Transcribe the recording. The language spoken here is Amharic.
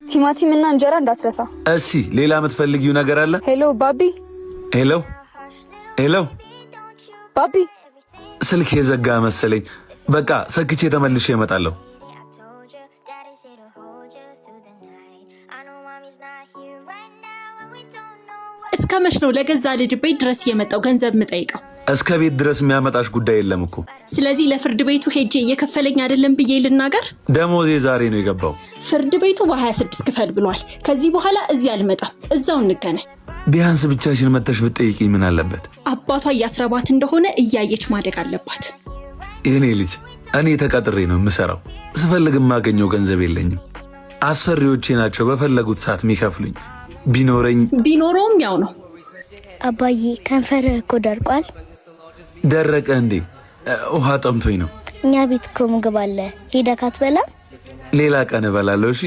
ቲማቲም እና እንጀራ እንዳትረሳ። እሺ ሌላ የምትፈልጊው ነገር አለ? ሄሎ ባቢ። ሄሎ ሄሎ ባቢ። ስልክ የዘጋ መሰለኝ። በቃ ሰክቼ ተመልሼ እመጣለሁ። እስከ መች ነው ለገዛ ልጅ ቤት ድረስ እየመጣው ገንዘብ የምጠይቀው? እስከ ቤት ድረስ የሚያመጣሽ ጉዳይ የለም እኮ። ስለዚህ ለፍርድ ቤቱ ሄጄ እየከፈለኝ አይደለም ብዬ ልናገር? ደሞዜ ዛሬ ነው የገባው። ፍርድ ቤቱ በ26 ክፈል ብሏል። ከዚህ በኋላ እዚህ አልመጣም፣ እዛው እንገናኝ። ቢያንስ ብቻሽን መተሽ ብትጠይቂኝ ምን አለበት? አባቷ እያስረባት እንደሆነ እያየች ማደግ አለባት። የኔ ልጅ እኔ ተቀጥሬ ነው የምሰራው። ስፈልግ የማገኘው ገንዘብ የለኝም። አሰሪዎቼ ናቸው በፈለጉት ሰዓት የሚከፍሉኝ። ቢኖረውም ያው ነው። አባዬ ከንፈርህ እኮ ደርቋል። ደረቀ እንዴ? ውሃ ጠምቶኝ ነው። እኛ ቤት እኮ ምግብ አለ። ሄደህ አትበላም? ሌላ ቀን እበላለሁ። እሺ